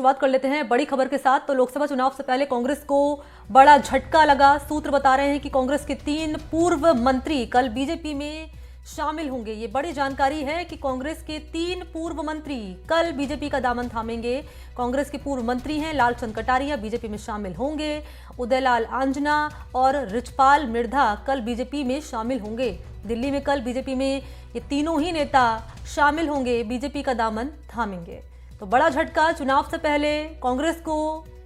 शुरुआत कर लेते हैं बड़ी खबर के साथ। तो लोकसभा चुनाव से पहले कांग्रेस को बड़ा झटका लगा। सूत्र बता रहे हैं कि कांग्रेस के 3 पूर्व मंत्री कल बीजेपी में शामिल होंगे। ये बड़ी जानकारी है कि कांग्रेस के 3 पूर्व मंत्री कल बीजेपी का दामन थामेंगे। कांग्रेस के पूर्व मंत्री हैं लालचंद कटारिया, बीजेपी में शामिल होंगे। उदयलाल आंजना और रिचपाल मिर्धा कल बीजेपी में शामिल होंगे। दिल्ली में कल बीजेपी में ये तीनों ही नेता शामिल होंगे, बीजेपी का दामन थामेंगे। तो बड़ा झटका चुनाव से पहले कांग्रेस को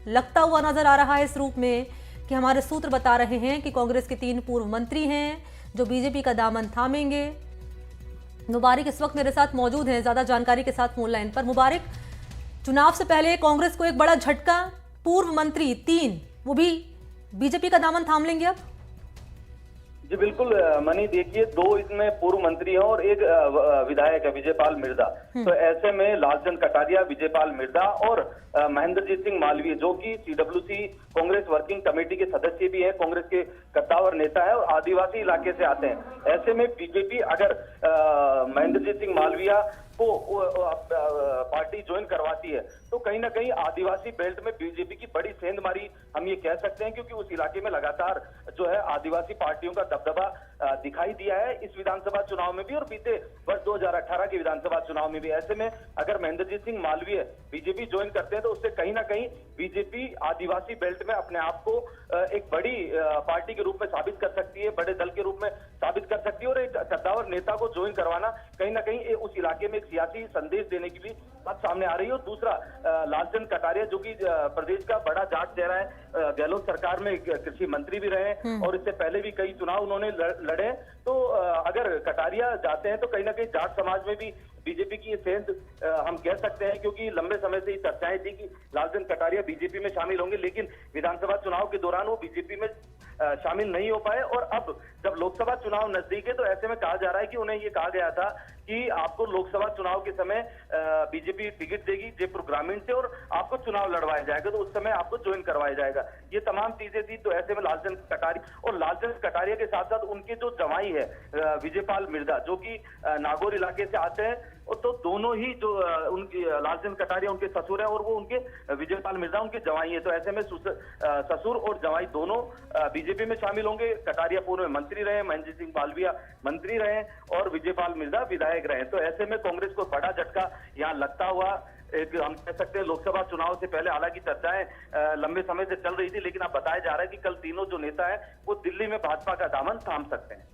लगता हुआ नजर आ रहा है इस रूप में कि हमारे सूत्र बता रहे हैं कि कांग्रेस के 3 पूर्व मंत्री हैं जो बीजेपी का दामन थामेंगे। मुबारक इस वक्त मेरे साथ मौजूद हैं ज्यादा जानकारी के साथ फोन लाइन पर। मुबारक, चुनाव से पहले कांग्रेस को एक बड़ा झटका, पूर्व मंत्री 3 वो भी बीजेपी का दामन थाम लेंगे अब। जी बिल्कुल मनी, देखिए 2 इसमें पूर्व मंत्री हैं और एक विधायक है विजयपाल मिर्धा। तो ऐसे में लालचंद कटारिया, विजयपाल मिर्धा और महेंद्रजीत सिंह मालवीय जो कि सीडब्ल्यूसी कांग्रेस वर्किंग कमेटी के सदस्य भी है, कांग्रेस के कद्दावर नेता है और आदिवासी इलाके से आते हैं। ऐसे में बीजेपी अगर महेंद्रजीत सिंह मालवीय को पार्टी ज्वाइन करवाती है तो कहीं ना कहीं आदिवासी बेल्ट में बीजेपी की बड़ी सेंधमारी हम ये कह सकते हैं, क्योंकि उस इलाके में लगातार जो है आदिवासी पार्टियों का दबदबा दिखाई दिया है इस विधानसभा चुनाव में भी और बीते वर्ष 2018 के विधानसभा चुनाव में भी। ऐसे में अगर महेंद्रजीत सिंह मालवीय बीजेपी ज्वाइन करते हैं तो उससे कहीं ना कहीं बीजेपी आदिवासी बेल्ट में अपने आप को एक बड़ी पार्टी के रूप में साबित कर सकती है, बड़े दल के रूप में साबित कर सकती है और एक कद्दावर नेता को ज्वाइन करवाना कहीं ना कहीं उस इलाके में सियासी संदेश देने की भी बात सामने आ रही है। और दूसरा लालचंद कटारिया जो कि प्रदेश का बड़ा जाट चेहरा है, गहलोत सरकार में कृषि मंत्री भी रहे और इससे पहले भी कई चुनाव उन्होंने लड़े। तो अगर कटारिया जाते हैं तो कहीं ना कहीं जाट समाज में भी बीजेपी की ये सेंध हम कह सकते हैं, क्योंकि लंबे समय से चर्चाएं थी कि लालचंद कटारिया बीजेपी में शामिल होंगे, लेकिन विधानसभा चुनाव के दौरान वो बीजेपी में शामिल नहीं हो पाए। और अब जब लोकसभा चुनाव नजदीक है तो ऐसे में कहा जा रहा है कि उन्हें ये कहा गया था कि आपको लोकसभा चुनाव के समय बीजेपी टिकट देगी जयपुर ग्रामीण से और आपको चुनाव लड़वाया जाएगा, तो उस समय आपको ज्वाइन करवाया जाएगा। ये तमाम चीजें थी। तो ऐसे में लालचंद कटारिया और लालचंद कटारिया के साथ साथ उनके जो जवाई है विजयपाल मिर्धा जो कि नागौर इलाके से आते हैं, तो दोनों ही जो उनकी लालचंद कटारिया उनके ससुर है और वो उनके विजयपाल मिर्धा उनके जवाई है। तो ऐसे में ससुर और जवाई दोनों बीजेपी में शामिल होंगे। कटारिया पूर्व में मंत्री रहे, महेंद्रजीत सिंह मालवीय मंत्री रहे और विजयपाल मिर्धा विधायक रहे। तो ऐसे में कांग्रेस को बड़ा झटका यहाँ लगता हुआ एक हम कह सकते हैं लोकसभा चुनाव से पहले हालांकि चर्चाएं लंबे समय से चल रही थी, लेकिन अब बताया जा रहा है कि कल तीनों जो नेता है वो दिल्ली में भाजपा का दामन थाम सकते हैं।